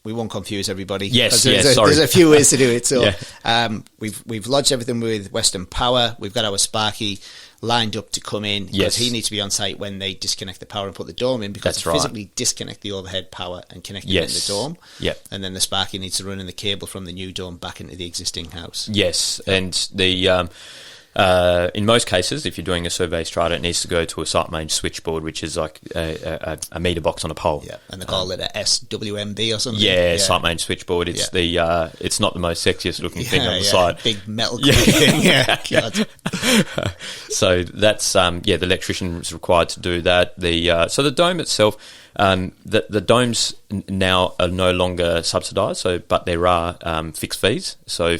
We won't confuse everybody. Yes, sorry. There's a few ways to do it. So we've lodged everything with Western Power. We've got our Sparky lined up to come in, because he needs to be on site when they disconnect the power and put the dome in, because they physically disconnect the overhead power and connect it in the dome. Yep. And then the Sparky needs to run in the cable from the new dome back into the existing house. Yes, and the in most cases, if you're doing a survey strata, it needs to go to a site main switchboard, which is like a meter box on a pole. Yeah, and they call it a SWMB or something. Yeah, site main switchboard. It's it's not the most sexiest looking thing on the site. Big metal thing. Yeah. So that's the electrician is required to do that. So the dome itself, the domes now are no longer subsidised. But there are fixed fees. So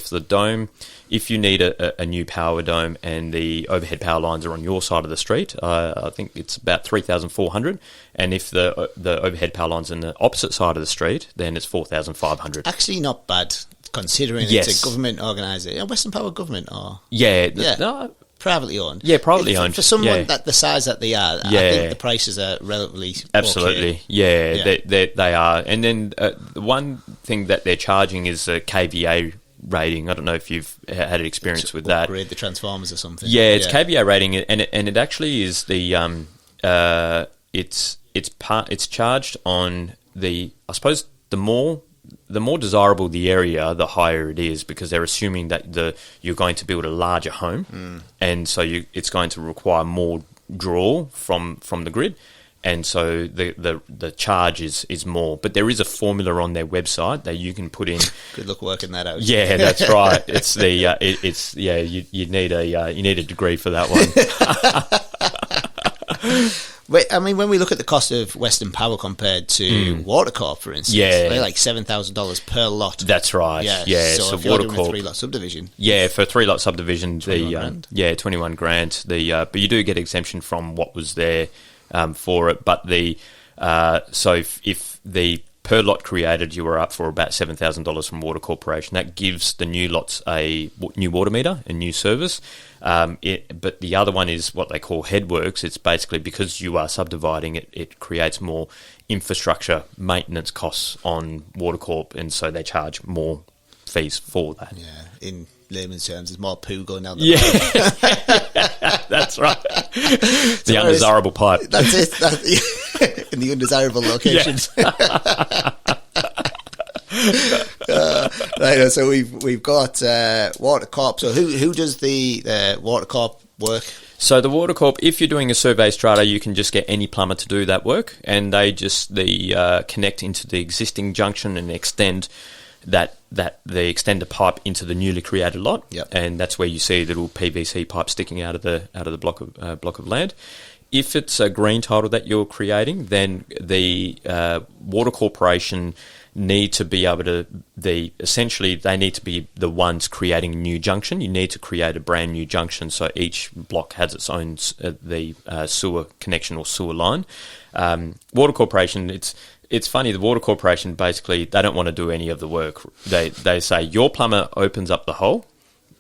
if you need a new power dome and the overhead power lines are on your side of the street, I think it's about $3,400, and if the overhead power lines are on the opposite side of the street, then it's $4,500. Actually, not bad considering it's a government organisation. Western Power government or privately owned. Yeah, privately owned. For someone that the size that they are, I think the prices are relatively absolutely okay. Yeah. They are. And then the one thing that they're charging is a KVA rating. I don't know if you've had experience with that. Upgrade the transformers or something. Yeah, it's KVA rating, and it actually is the it's charged on the, I suppose, the more desirable the area, the higher it is, because they're assuming that you're going to build a larger home, and so it's going to require more draw from the grid. And so the charge is more, but there is a formula on their website that you can put in. Good luck working that out. Yeah, that's right. It's you need a degree for that one. Wait, I mean, when we look at the cost of Western Power compared to Watercorp, for instance, they're like $7,000 per lot. That's right. Yeah. So if you're doing a 3-lot subdivision, for a 3-lot subdivision, 21 grand. But you do get exemption from what was there. For it, but so if the per lot created, you were up for about $7,000 from Water Corporation. That gives the new lots a new water meter, a new service. But the other one is what they call headworks. It's basically because you are subdividing it, it creates more infrastructure maintenance costs on Water Corp, and so they charge more fees for that. Yeah, in layman's terms, there's more poo going down the pipe. That's right. The undesirable pipe. That's it. In the undesirable locations. Right. So we've got Water Corp. So who does the Water Corp work? So the Water Corp, if you're doing a survey strata, you can just get any plumber to do that work, and they just connect into the existing junction and extend they extend the pipe into the newly created lot, and that's where you see the little PVC pipe sticking out of the block of land. If it's a green title that you're creating, then the Water Corporation need to be able to essentially they need to be the ones creating a new junction. You need to create a brand new junction, so each block has its own sewer connection or sewer line. Water Corporation, It's funny, the Water Corporation, basically, they don't want to do any of the work. They say, your plumber opens up the hole,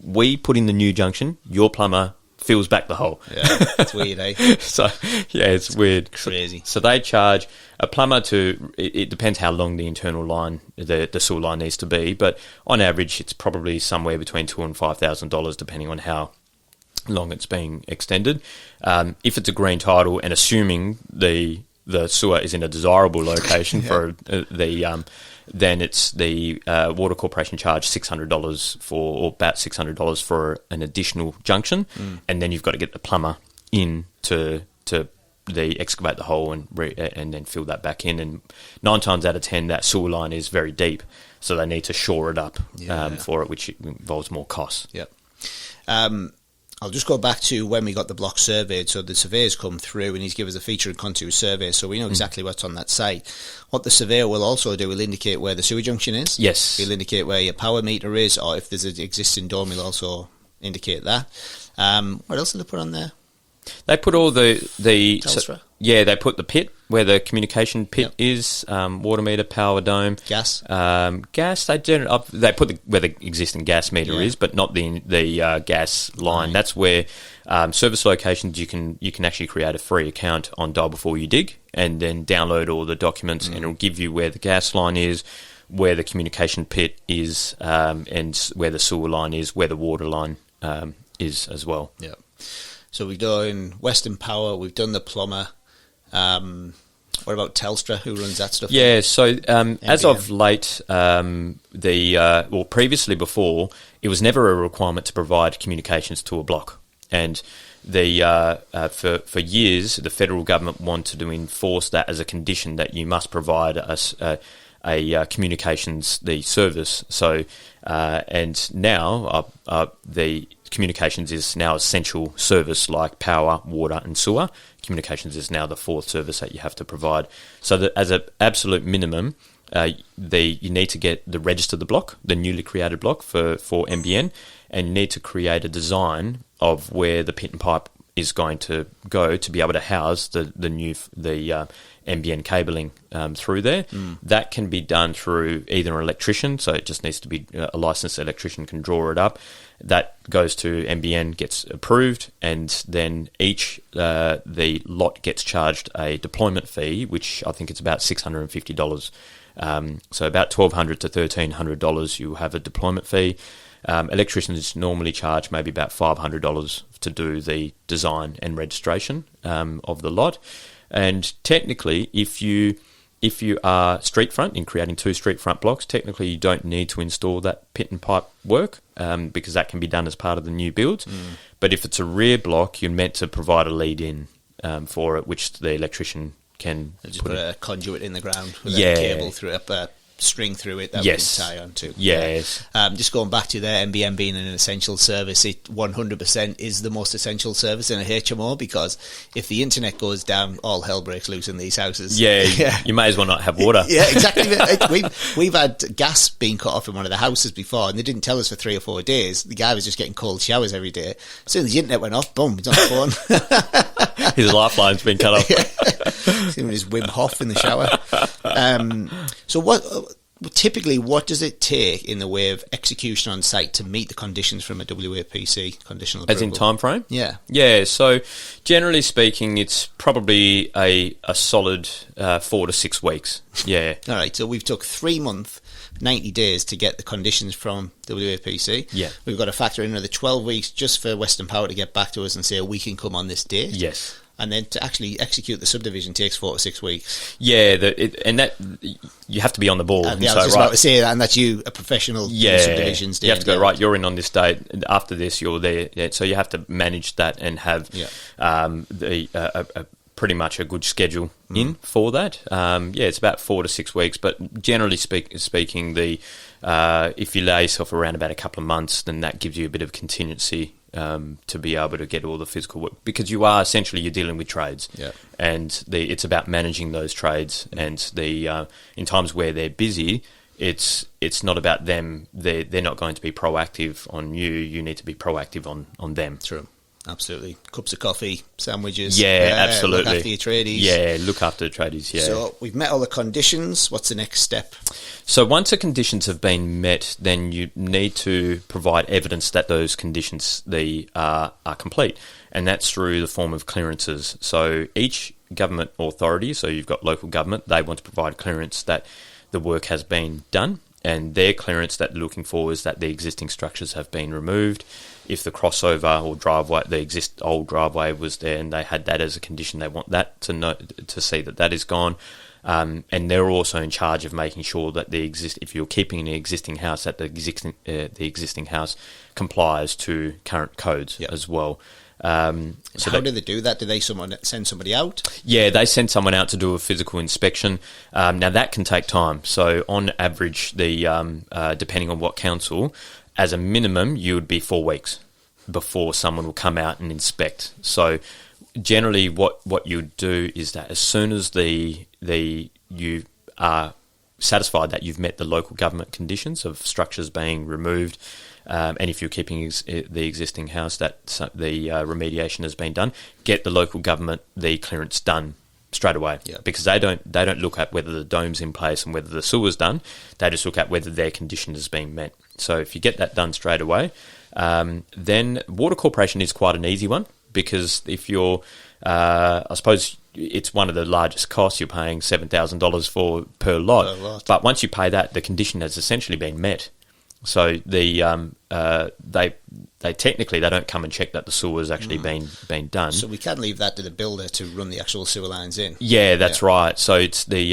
we put in the new junction, your plumber fills back the hole. Yeah, it's weird, eh? It's weird. Crazy. So they charge a plumber it depends how long the internal line, the sewer line needs to be, but on average, it's probably somewhere between $2,000 and $5,000, depending on how long it's being extended. If it's a green title, and assuming the sewer is in a desirable location for then it's the Water Corporation charge $600 or about $600 for an additional junction, and then you've got to get the plumber in to excavate the hole and then fill that back in. And 9 times out of 10, that sewer line is very deep, so they need to shore it up for it, which involves more costs. Yep. I'll just go back to when we got the block surveyed. So the surveyor's come through and he's given us a feature and contour survey, so we know exactly what's on that site. What the surveyor will also do, will indicate where the sewer junction is. Yes. He'll indicate where your power meter is, or if there's an existing dorm, he'll also indicate that. What else did they put on there? They put all the Telstra? they put the pit, where the communication pit is, water meter, power dome. Gas? Gas, they put where the existing gas meter is, but not the gas line. Right. That's where service locations, you can actually create a free account on Dial Before You Dig, and then download all the documents, and it'll give you where the gas line is, where the communication pit is, and where the sewer line is, where the water line is as well. Yeah. So we've done Western Power, we've done the plumber. What about Telstra? Who runs that stuff? Yeah, so as of late, previously before, it was never a requirement to provide communications to a block. And for years, the federal government wanted to enforce that as a condition, that you must provide a communications service. So and now the communications is now essential service, like power, water and sewer. Communications is now the fourth service that you have to provide. So that as an absolute minimum, you need to register the block, the newly created block for NBN, and you need to create a design of where the pit and pipe is going to go to be able to house the NBN cabling through there. That can be done through either an electrician, so it just needs to be a licensed electrician can draw it up. That goes to NBN, gets approved, and then the lot gets charged a deployment fee, which I think it's about $650. So about $1,200 to $1,300 you have a deployment fee. Electricians normally charge maybe about $500 to do the design and registration of the lot. And technically, if you are street front, in creating two street front blocks, technically you don't need to install that pit and pipe work, because that can be done as part of the new builds. But if it's a rear block, you're meant to provide a lead in for it, which the electrician can just put a conduit in the ground with a cable through a string through it that we can tie onto. Yes. Just going back to their NBN being an essential service, it 100% is the most essential service in a HMO, because if the internet goes down, all hell breaks loose in these houses. Yeah, you may as well not have water. Yeah, exactly. We've had gas being cut off in one of the houses before, and they didn't tell us for 3 or 4 days. The guy was just getting cold showers every day. As soon as the internet went off, boom, he's on the phone. His lifeline's been cut off. Him and his Wim Hof in the shower. So typically, what does it take in the way of execution on site to meet the conditions from a WAPC conditional approval? As in time frame? Yeah. Yeah, so generally speaking, it's probably a solid 4 to 6 weeks. Yeah. All right, so we've took 3 months, 90 days to get the conditions from WAPC. Yeah. We've got to factor in another 12 weeks just for Western Power to get back to us and say, we can come on this date. Yes. And then to actually execute the subdivision takes 4 to 6 weeks. Yeah, that you have to be on the ball. I was just about to say that, and that's you, a professional subdivisions. You have to go, right, you're in on this date, after this you're there. Yeah, so you have to manage that and have pretty much a good schedule in for that. It's about 4 to 6 weeks, but generally speaking, if you lay yourself around about a couple of months, then that gives you a bit of contingency to be able to get all the physical work, because you're dealing with trades, and it's about managing those trades, and in times where they're busy, it's not about them. They're not going to be proactive on you. You need to be proactive on them. True. Absolutely. Cups of coffee, sandwiches. Yeah, absolutely. Look after your tradies. Yeah, look after the tradies, yeah. So we've met all the conditions. What's the next step? So once the conditions have been met, then you need to provide evidence that those conditions are complete. And that's through the form of clearances. So each government authority, so you've got local government, they want to provide clearance that the work has been done. And their clearance that they're looking for is that the existing structures have been removed. If the crossover or driveway, the old driveway was there and they had that as a condition, they want that to see that is gone. And they're also in charge of making sure that if you're keeping an existing house, that the existing house complies to current codes as well. So how do they do that? Do they send somebody out? Yeah, they send someone out to do a physical inspection. Now that can take time. So on average, depending on what council, as a minimum, you would be 4 weeks. before someone will come out and inspect. So generally what you do is that as soon as you are satisfied that you've met the local government conditions of structures being removed, and if you're keeping the existing house, that the remediation has been done, get the local government the clearance done straight away. Yep. Because they don't look at whether the dome's in place and whether the sewer's done. They just look at whether their condition is being met. So if you get that done straight away, then Water Corporation is quite an easy one, because if you're, I suppose it's one of the largest costs. You're paying $7,000 per lot. But once you pay that, the condition has essentially been met. So they technically they don't come and check that the sewer has actually been done. So we can leave that to the builder to run the actual sewer lines in. Yeah, that's right. So it's the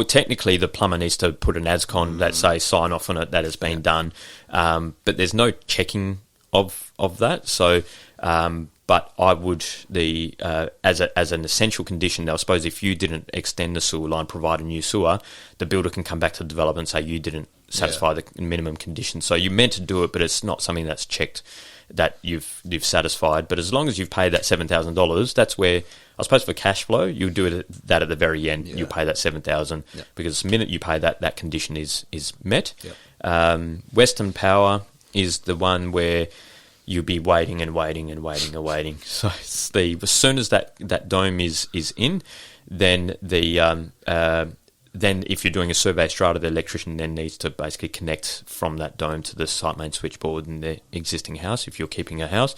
technically the plumber needs to put an ASCON that say sign off on it that has been done, but there's no checking of that. So. But I would as an essential condition. I suppose if you didn't extend the sewer line, provide a new sewer, the builder can come back to the developer and say you didn't satisfy the minimum conditions. So you're meant to do it, but it's not something that's checked that you've satisfied. But as long as you've paid that $7,000, that's where I suppose for cash flow you'll do that at the very end. You pay that $7,000 because the minute you pay that condition is met. Western Power is the one where you'll be waiting and waiting and waiting and waiting. So it's as soon as that dome is in, then then if you're doing a survey strata, the electrician then needs to basically connect from that dome to the site main switchboard in the existing house if you're keeping a house.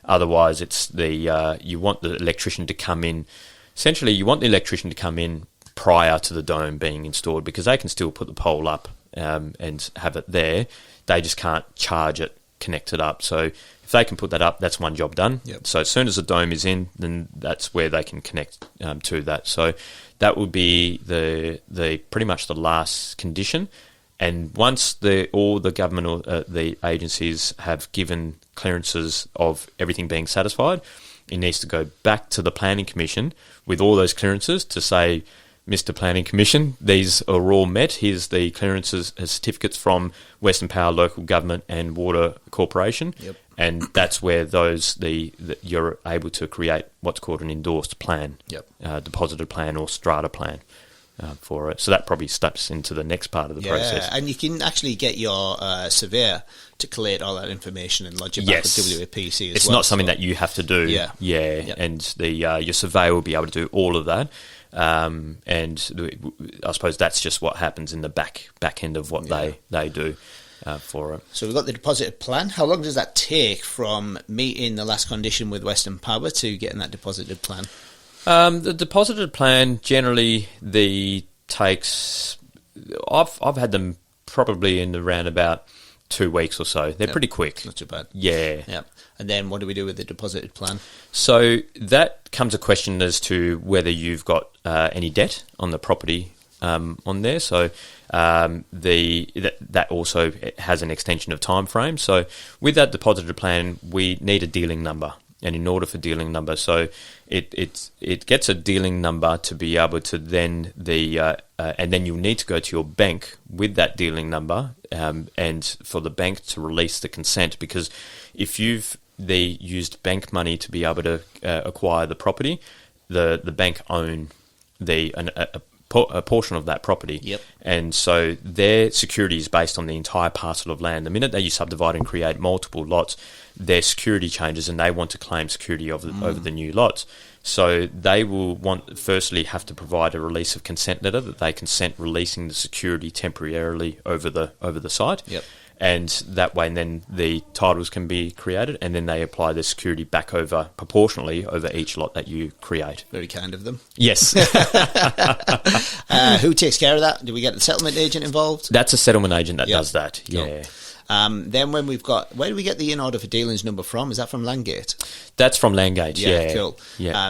Otherwise, it's you want the electrician to come in. Essentially, you want the electrician to come in prior to the dome being installed, because they can still put the pole up and have it there. They just can't charge it, connect it up. So if they can put that up, that's one job done. So as soon as the dome is in, then that's where they can connect to that. So that would be the pretty much the last condition. And once all the government or the agencies have given clearances of everything being satisfied, it needs to go back to the Planning Commission with all those clearances to say, Mr. Planning Commission, these are all met. Here's the clearances, certificates from Western Power Local Government and Water Corporation, and that's where you're able to create what's called an endorsed plan, deposited plan or strata plan for it. So that probably steps into the next part of the process. And you can actually get your surveyor to collate all that information and lodge it back with WAPC as it's not something that you have to do. And your surveyor will be able to do all of that. And I suppose that's just what happens in the back end of what they do for it. So we've got the deposited plan. How long does that take from meeting the last condition with Western Power to getting that deposited plan? The deposited plan generally takes. I've had them probably in around about 2 weeks or so. They're pretty quick. Not too bad. Yeah. And then what do we do with the deposited plan? So that comes a question as to whether you've got any debt on the property on there. So that also has an extension of time frame. So with that deposited plan, we need a dealing number. And in order for dealing number, so it gets a dealing number to be able to then and then you'll need to go to your bank with that dealing number and for the bank to release the consent, because if they used bank money to be able to acquire the property, the bank own a portion of that property. And so their security is based on the entire parcel of land. The minute that you subdivide and create multiple lots, their security changes and they want to claim security over the new lots. So they will have to provide a release of consent letter that they consent releasing the security temporarily over the site. And that way, and then the titles can be created, and then they apply the security back proportionally over each lot that you create. Very kind of them. Yes. Who takes care of that? Do we get the settlement agent involved? That's a settlement agent that does that. Cool. Then when where do we get the in order for dealings number from? Is that from Landgate? That's from Landgate, Cool.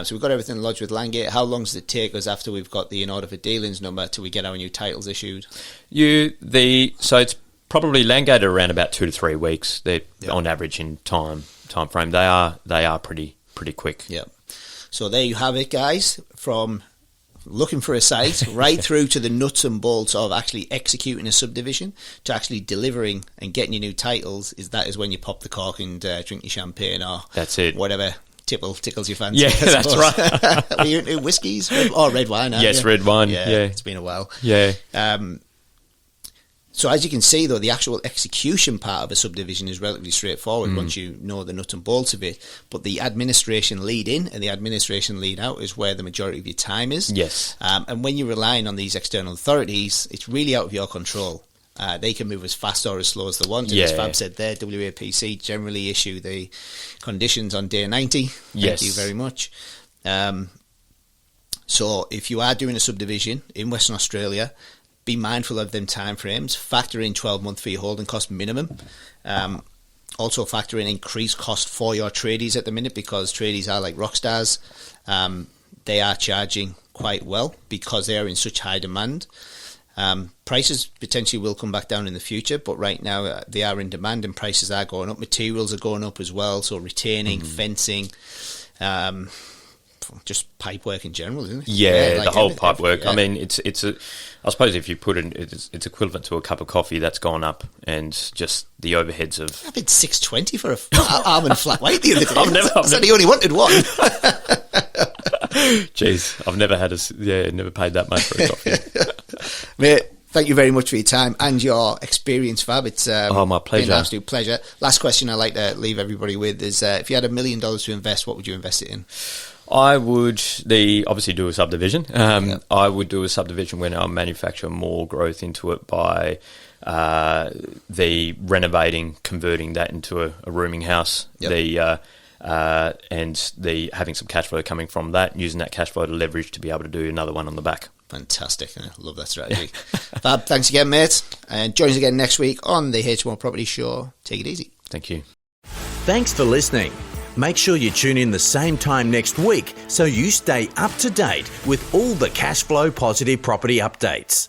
So we've got everything lodged with Landgate. How long does it take us after we've got the in order for dealings number till we get our new titles issued? So it's probably Landgate are around about 2 to 3 weeks. They're on average in time frame. They are pretty quick. So there you have it, guys. From looking for a site right through to the nuts and bolts of actually executing a subdivision to actually delivering and getting your new titles, is when you pop the cork and drink your champagne or that's it. Whatever tickles your fancy. Yeah, that's right. Are you into whiskies or red wine? Yes, red wine. Yeah, it's been a while. Yeah. So as you can see, though, the actual execution part of a subdivision is relatively straightforward once you know the nuts and bolts of it. But the administration lead in and the administration lead out is where the majority of your time is. Yes. And when you're relying on these external authorities, it's really out of your control. They can move as fast or as slow as they want. And as Fab said there, WAPC generally issue the conditions on day 90. Thank you very much. So if you are doing a subdivision in Western Australia, be mindful of them timeframes. Factor in 12-month for your holding cost minimum. Also factor in increased cost for your tradies at the minute, because tradies are like rock stars. They are charging quite well because they are in such high demand. Prices potentially will come back down in the future, but right now they are in demand and prices are going up. Materials are going up as well, so retaining, fencing, just pipe work in general, isn't it? Yeah, like the whole pipe work. I mean, it's I suppose if you put it, it's equivalent to a cup of coffee that's gone up, and just the overheads of. I paid $6.20 for a almond flat white the other day. I've said he only wanted one. Jeez, I've never never paid that much for a coffee. Mate, thank you very much for your time and your experience, Fab. It's my pleasure. Been an absolute pleasure. Last question I like to leave everybody with is, if you had $1 million to invest, what would you invest it in? I would obviously do a subdivision. I would do a subdivision when I manufacture more growth into it by the renovating, converting that into a rooming house. Yep. And the having some cash flow coming from that, and using that cash flow to leverage to be able to do another one on the back. Fantastic. I love that strategy. Fab, thanks again, mate. And join us again next week on the H1 Property Show. Take it easy. Thank you. Thanks for listening. Make sure you tune in the same time next week so you stay up to date with all the cash flow positive property updates.